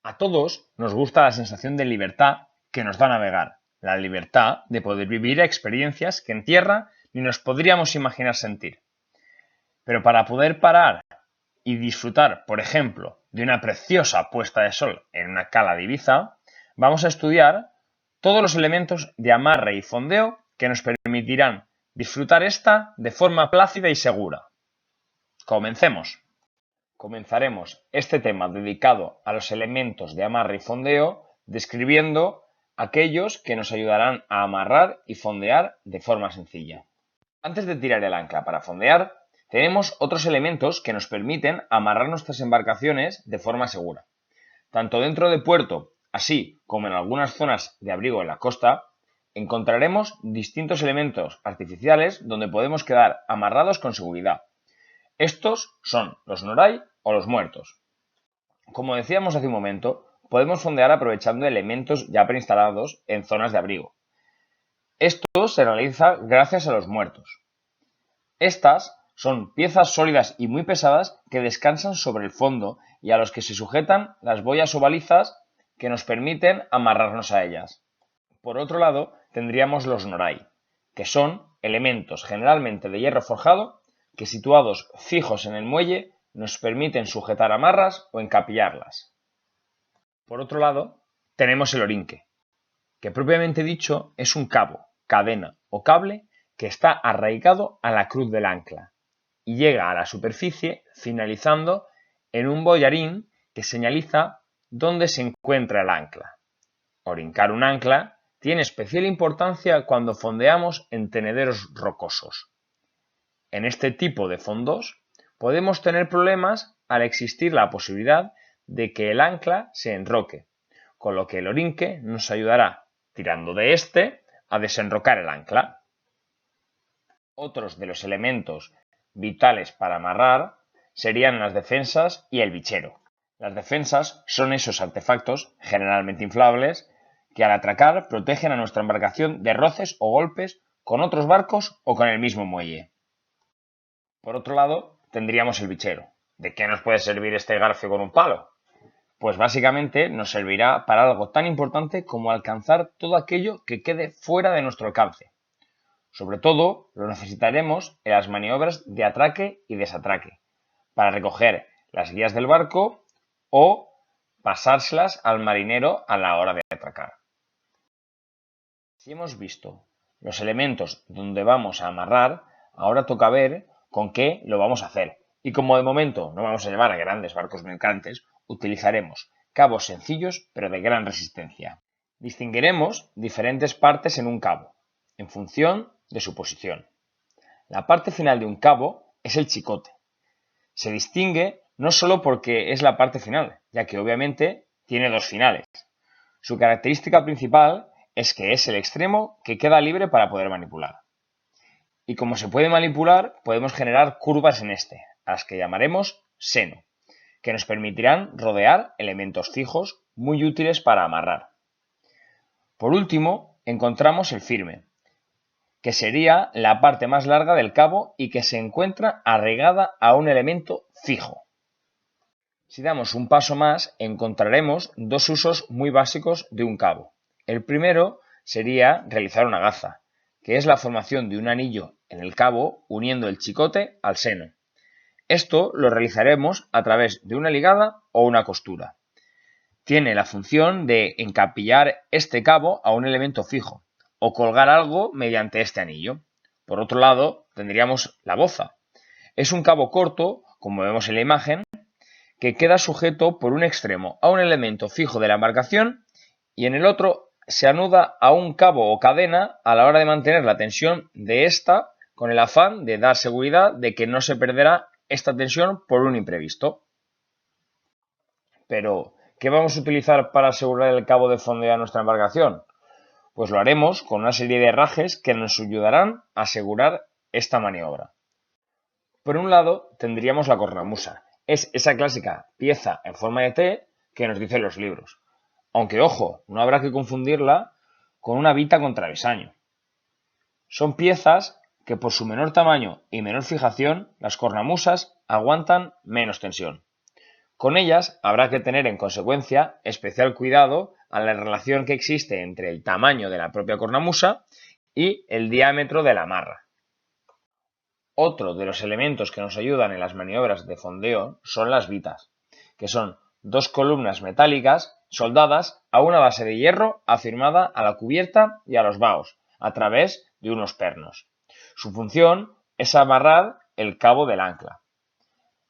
A todos nos gusta la sensación de libertad que nos da navegar, la libertad de poder vivir experiencias que en tierra ni nos podríamos imaginar sentir. Pero para poder parar y disfrutar, por ejemplo, de una preciosa puesta de sol en una cala de Ibiza, vamos a estudiar todos los elementos de amarre y fondeo que nos permitirán disfrutar esta de forma plácida y segura. Comencemos. Comenzaremos este tema dedicado a los elementos de amarre y fondeo describiendo aquellos que nos ayudarán a amarrar y fondear de forma sencilla. Antes de tirar el ancla para fondear, tenemos otros elementos que nos permiten amarrar nuestras embarcaciones de forma segura. Tanto dentro de puerto, así como en algunas zonas de abrigo en la costa, encontraremos distintos elementos artificiales donde podemos quedar amarrados con seguridad. Estos son los noray o los muertos. Como decíamos hace un momento, podemos fondear aprovechando elementos ya preinstalados en zonas de abrigo. Esto se realiza gracias a los muertos. Estas son piezas sólidas y muy pesadas que descansan sobre el fondo y a los que se sujetan las boyas o balizas que nos permiten amarrarnos a ellas. Por otro lado, tendríamos los noray, que son elementos generalmente de hierro forjado que situados fijos en el muelle nos permiten sujetar amarras o encapillarlas. Por otro lado, tenemos el orinque, que propiamente dicho es un cabo, cadena o cable que está arraigado a la cruz del ancla y llega a la superficie finalizando en un boyarín que señaliza dónde se encuentra el ancla. Orincar un ancla tiene especial importancia cuando fondeamos en tenederos rocosos. En este tipo de fondos podemos tener problemas al existir la posibilidad de que el ancla se enroque, con lo que el orinque nos ayudará, tirando de este, a desenrocar el ancla. Otros de los elementos vitales para amarrar serían las defensas y el bichero. Las defensas son esos artefactos, generalmente inflables, que al atracar protegen a nuestra embarcación de roces o golpes con otros barcos o con el mismo muelle. Por otro lado, tendríamos el bichero. ¿De qué nos puede servir este garfio con un palo? Pues básicamente nos servirá para algo tan importante como alcanzar todo aquello que quede fuera de nuestro alcance. Sobre todo, lo necesitaremos en las maniobras de atraque y desatraque, para recoger las guías del barco o pasárselas al marinero a la hora de atracar. Si hemos visto los elementos donde vamos a amarrar, ahora toca ver con qué lo vamos a hacer. Y como de momento no vamos a llevar a grandes barcos mercantes, utilizaremos cabos sencillos pero de gran resistencia. Distinguiremos diferentes partes en un cabo, en función de su posición. La parte final de un cabo es el chicote. Se distingue no solo porque es la parte final, ya que obviamente tiene dos finales. Su característica principal es que es el extremo que queda libre para poder manipular. Y como se puede manipular, podemos generar curvas en este, a las que llamaremos seno, que nos permitirán rodear elementos fijos muy útiles para amarrar. Por último, encontramos el firme, que sería la parte más larga del cabo y que se encuentra arraigada a un elemento fijo. Si damos un paso más, encontraremos dos usos muy básicos de un cabo. El primero sería realizar una gaza, que es la formación de un anillo en el cabo uniendo el chicote al seno. Esto lo realizaremos a través de una ligada o una costura. Tiene la función de encapillar este cabo a un elemento fijo o colgar algo mediante este anillo. Por otro lado, tendríamos la boza. Es un cabo corto, como vemos en la imagen, que queda sujeto por un extremo a un elemento fijo de la embarcación y en el otro se anuda a un cabo o cadena a la hora de mantener la tensión de esta con el afán de dar seguridad de que no se perderá esta tensión por un imprevisto. Pero, ¿qué vamos a utilizar para asegurar el cabo de fondeo a nuestra embarcación? Pues lo haremos con una serie de herrajes que nos ayudarán a asegurar esta maniobra. Por un lado, tendríamos la cornamusa. Es esa clásica pieza en forma de T que nos dicen los libros. Aunque, ojo, no habrá que confundirla con una vita con travesaño. Son piezas que por su menor tamaño y menor fijación, las cornamusas aguantan menos tensión. Con ellas habrá que tener en consecuencia especial cuidado a la relación que existe entre el tamaño de la propia cornamusa y el diámetro de la amarra. Otro de los elementos que nos ayudan en las maniobras de fondeo son las vitas, que son dos columnas metálicas soldadas a una base de hierro afirmada a la cubierta y a los baos a través de unos pernos. Su función es amarrar el cabo del ancla.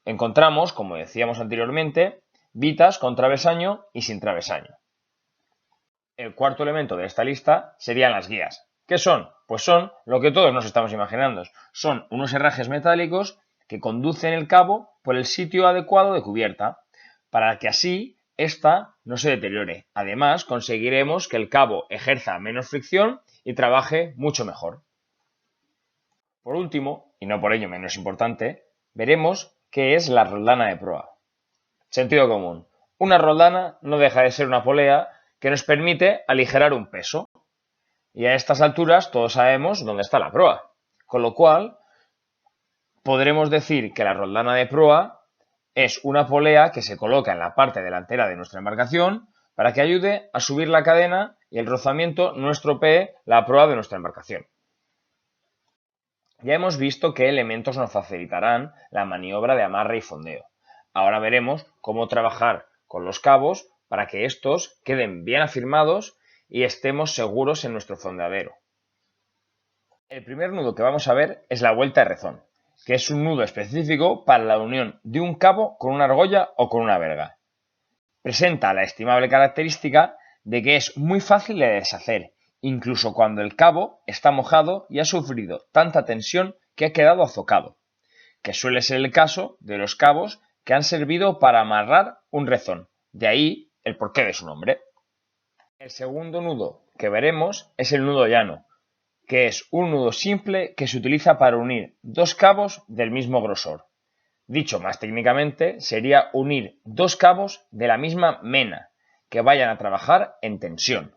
Encontramos, como decíamos anteriormente, vitas con travesaño y sin travesaño. El cuarto elemento de esta lista serían las guías. ¿Qué son? Pues son lo que todos nos estamos imaginando. Son unos herrajes metálicos que conducen el cabo por el sitio adecuado de cubierta, para que así ésta no se deteriore. Además, conseguiremos que el cabo ejerza menos fricción y trabaje mucho mejor. Por último, y no por ello menos importante, veremos qué es la roldana de proa. Sentido común. Una roldana no deja de ser una polea que nos permite aligerar un peso. Y a estas alturas todos sabemos dónde está la proa. Con lo cual, podremos decir que la roldana de proa es una polea que se coloca en la parte delantera de nuestra embarcación para que ayude a subir la cadena y el rozamiento no estropee la proa de nuestra embarcación. Ya hemos visto qué elementos nos facilitarán la maniobra de amarre y fondeo. Ahora veremos cómo trabajar con los cabos para que estos queden bien afirmados y estemos seguros en nuestro fondeadero. El primer nudo que vamos a ver es la vuelta de rezón, que es un nudo específico para la unión de un cabo con una argolla o con una verga. Presenta la estimable característica de que es muy fácil de deshacer, incluso cuando el cabo está mojado y ha sufrido tanta tensión que ha quedado azocado, que suele ser el caso de los cabos que han servido para amarrar un rezón, de ahí el porqué de su nombre. El segundo nudo que veremos es el nudo llano, que es un nudo simple que se utiliza para unir dos cabos del mismo grosor. Dicho más técnicamente, sería unir dos cabos de la misma mena, que vayan a trabajar en tensión.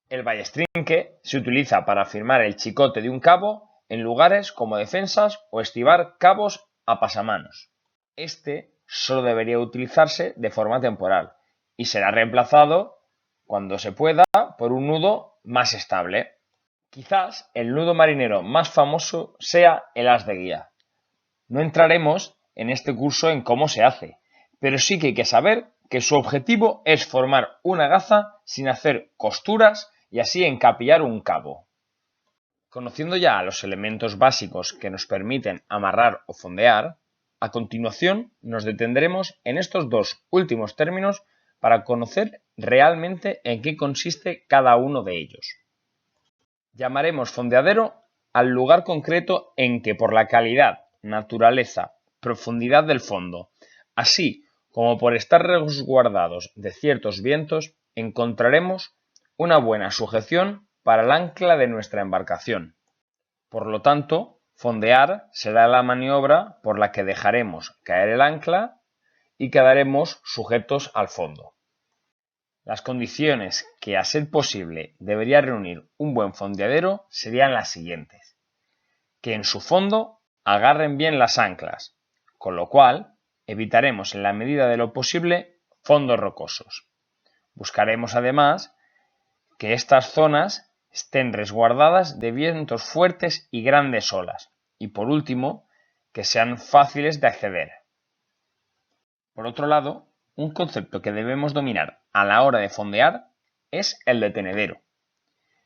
El ballestrinque se utiliza para firmar el chicote de un cabo en lugares como defensas o estivar cabos a pasamanos. Este solo debería utilizarse de forma temporal y será reemplazado cuando se pueda por un nudo más estable. Quizás el nudo marinero más famoso sea el as de guía. No entraremos en este curso en cómo se hace, pero sí que hay que saber que su objetivo es formar una gaza sin hacer costuras y así encapillar un cabo. Conociendo ya los elementos básicos que nos permiten amarrar o fondear, a continuación nos detendremos en estos dos últimos términos para conocer realmente en qué consiste cada uno de ellos. Llamaremos fondeadero al lugar concreto en que por la calidad, naturaleza, profundidad del fondo, así como por estar resguardados de ciertos vientos, encontraremos una buena sujeción para el ancla de nuestra embarcación. Por lo tanto, fondear será la maniobra por la que dejaremos caer el ancla y quedaremos sujetos al fondo. Las condiciones que, a ser posible, debería reunir un buen fondeadero serían las siguientes: que en su fondo agarren bien las anclas, con lo cual evitaremos en la medida de lo posible fondos rocosos. Buscaremos además que estas zonas estén resguardadas de vientos fuertes y grandes olas, y por último, que sean fáciles de acceder. Por otro lado, un concepto que debemos dominar a la hora de fondear es el de tenedero.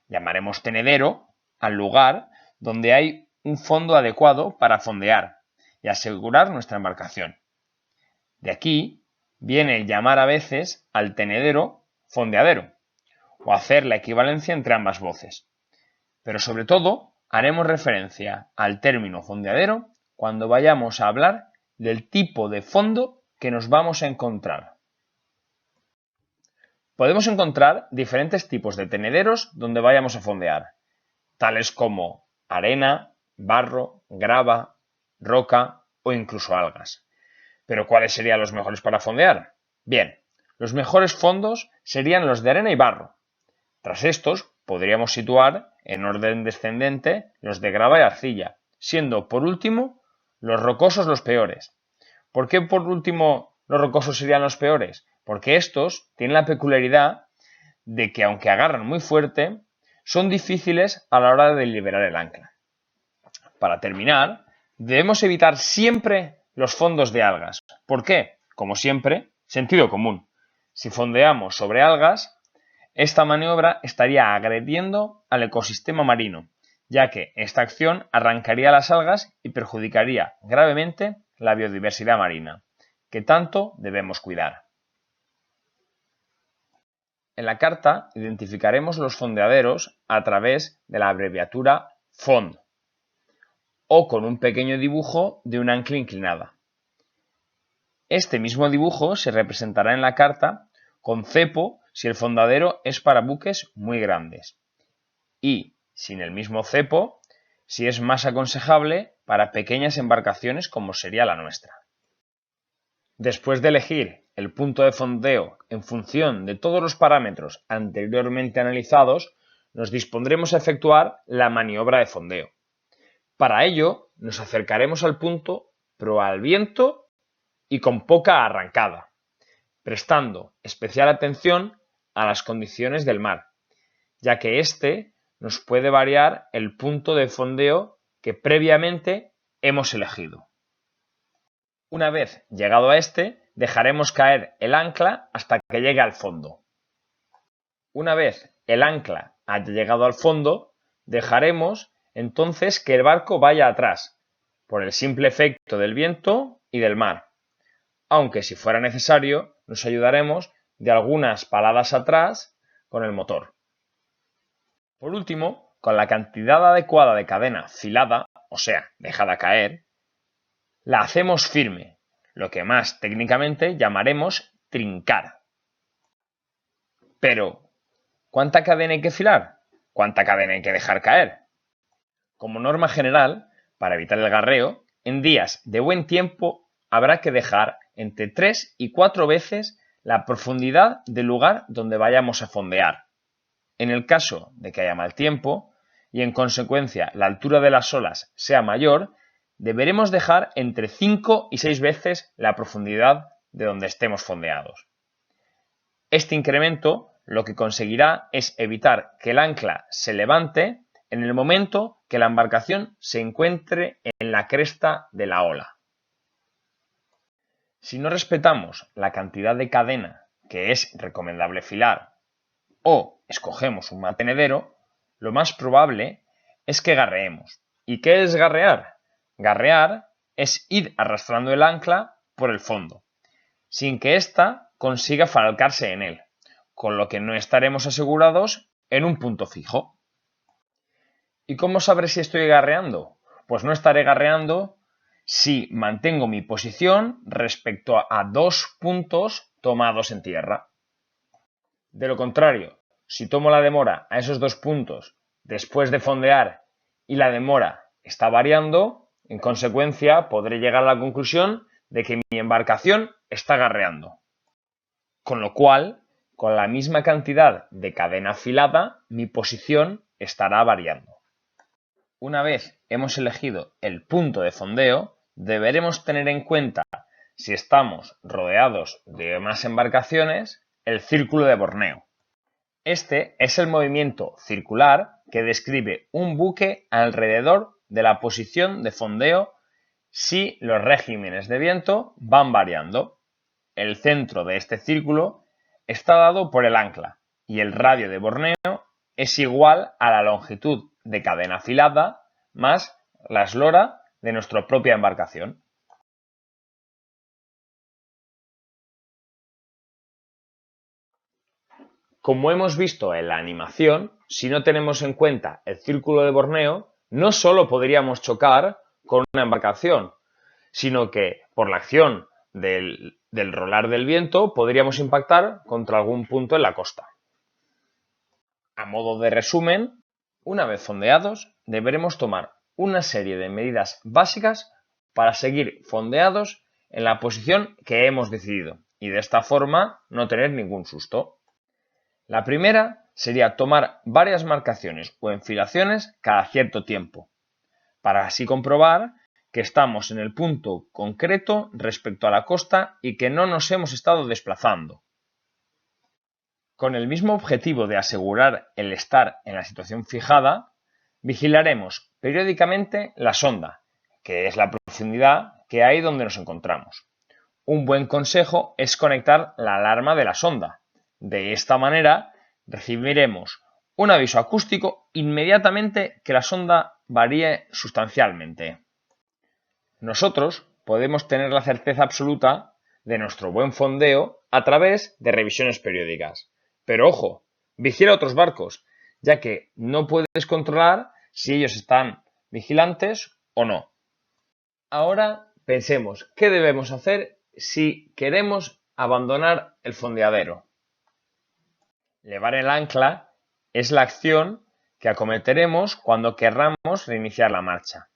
Llamaremos tenedero al lugar donde hay un fondo adecuado para fondear y asegurar nuestra embarcación. De aquí viene el llamar a veces al tenedero fondeadero, o hacer la equivalencia entre ambas voces. Pero sobre todo haremos referencia al término fondeadero cuando vayamos a hablar del tipo de fondo que nos vamos a encontrar. Podemos encontrar diferentes tipos de tenederos donde vayamos a fondear, tales como arena, barro, grava, roca o incluso algas. ¿Pero cuáles serían los mejores para fondear? Bien, los mejores fondos serían los de arena y barro. Tras estos, podríamos situar en orden descendente los de grava y arcilla, siendo por último los rocosos los peores. ¿Por qué por último los rocosos serían los peores? Porque estos tienen la peculiaridad de que, aunque agarran muy fuerte, son difíciles a la hora de liberar el ancla. Para terminar, debemos evitar siempre los fondos de algas. ¿Por qué? Como siempre, sentido común. Si fondeamos sobre algas, esta maniobra estaría agrediendo al ecosistema marino, ya que esta acción arrancaría las algas y perjudicaría gravemente la biodiversidad marina, que tanto debemos cuidar. En la carta identificaremos los fondeaderos a través de la abreviatura FOND o con un pequeño dibujo de un ancla inclinada. Este mismo dibujo se representará en la carta con cepo si el fondadero es para buques muy grandes y sin el mismo cepo si es más aconsejable para pequeñas embarcaciones como sería la nuestra. Después de elegir el punto de fondeo en función de todos los parámetros anteriormente analizados, nos dispondremos a efectuar la maniobra de fondeo. Para ello, nos acercaremos al punto proa al viento y con poca arrancada, prestando especial atención a las condiciones del mar, ya que éste nos puede variar el punto de fondeo que previamente hemos elegido. Una vez llegado a este, dejaremos caer el ancla hasta que llegue al fondo. Una vez el ancla haya llegado al fondo, dejaremos entonces que el barco vaya atrás, por el simple efecto del viento y del mar, aunque si fuera necesario nos ayudaremos de algunas paladas atrás con el motor. Por último, con la cantidad adecuada de cadena filada, o sea, dejada caer, la hacemos firme, lo que más técnicamente llamaremos trincar. Pero, ¿cuánta cadena hay que filar? ¿Cuánta cadena hay que dejar caer? Como norma general, para evitar el garreo, en días de buen tiempo habrá que dejar entre 3 y 4 veces la profundidad del lugar donde vayamos a fondear. En el caso de que haya mal tiempo y en consecuencia la altura de las olas sea mayor, deberemos dejar entre 5 y 6 veces la profundidad de donde estemos fondeados. Este incremento lo que conseguirá es evitar que el ancla se levante en el momento que la embarcación se encuentre en la cresta de la ola. Si no respetamos la cantidad de cadena que es recomendable filar o escogemos un mantenedero, lo más probable es que garreemos. ¿Y qué es garrear? Garrear es ir arrastrando el ancla por el fondo, sin que ésta consiga falcarse en él, con lo que no estaremos asegurados en un punto fijo. ¿Y cómo sabré si estoy garreando? Pues no estaré garreando si mantengo mi posición respecto a 2 puntos tomados en tierra. De lo contrario, si tomo la demora a esos 2 puntos después de fondear y la demora está variando, en consecuencia podré llegar a la conclusión de que mi embarcación está garreando. Con lo cual, con la misma cantidad de cadena afilada, mi posición estará variando. Una vez hemos elegido el punto de fondeo, deberemos tener en cuenta, si estamos rodeados de más embarcaciones, el círculo de Borneo. Este es el movimiento circular que describe un buque alrededor de la posición de fondeo si los regímenes de viento van variando. El centro de este círculo está dado por el ancla y el radio de Borneo es igual a la longitud de cadena afilada más la eslora de nuestra propia embarcación. Como hemos visto en la animación, si no tenemos en cuenta el círculo de Borneo, no solo podríamos chocar con una embarcación, sino que por la acción del rolar del viento podríamos impactar contra algún punto en la costa. A modo de resumen, una vez fondeados, deberemos tomar una serie de medidas básicas para seguir fondeados en la posición que hemos decidido y de esta forma no tener ningún susto. La primera sería tomar varias marcaciones o enfilaciones cada cierto tiempo, para así comprobar que estamos en el punto concreto respecto a la costa y que no nos hemos estado desplazando. Con el mismo objetivo de asegurar el estar en la situación fijada, vigilaremos periódicamente la sonda, que es la profundidad que hay donde nos encontramos. Un buen consejo es conectar la alarma de la sonda. De esta manera, recibiremos un aviso acústico inmediatamente que la sonda varíe sustancialmente. Nosotros podemos tener la certeza absoluta de nuestro buen fondeo a través de revisiones periódicas. Pero ojo, vigila otros barcos, ya que no puedes controlar si ellos están vigilantes o no. Ahora pensemos qué debemos hacer si queremos abandonar el fondeadero. Levar el ancla es la acción que acometeremos cuando querramos reiniciar la marcha.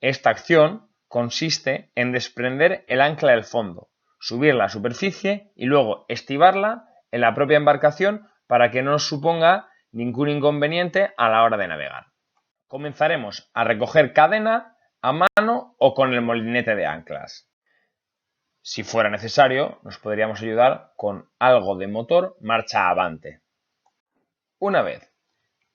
Esta acción consiste en desprender el ancla del fondo, subirla a superficie y luego estivarla en la propia embarcación para que no suponga ningún inconveniente a la hora de navegar. Comenzaremos a recoger cadena a mano o con el molinete de anclas. Si fuera necesario, nos podríamos ayudar con algo de motor marcha avante. Una vez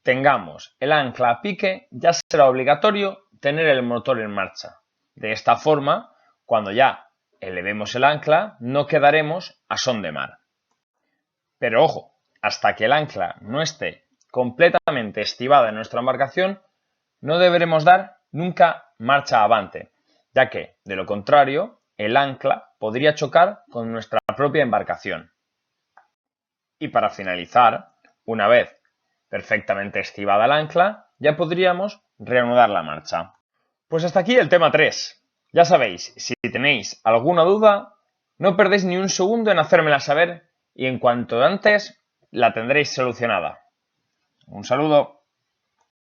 tengamos el ancla a pique, ya será obligatorio tener el motor en marcha. De esta forma, cuando ya elevemos el ancla, no quedaremos a son de mar. Pero ojo, hasta que el ancla no esté completamente estivada en nuestra embarcación, no deberemos dar nunca marcha avante, ya que, de lo contrario, el ancla podría chocar con nuestra propia embarcación. Y para finalizar, una vez perfectamente estivada el ancla, ya podríamos reanudar la marcha. Pues hasta aquí el tema 3. Ya sabéis, si tenéis alguna duda, no perdéis ni un segundo en hacérmela saber y en cuanto antes la tendréis solucionada. Un saludo.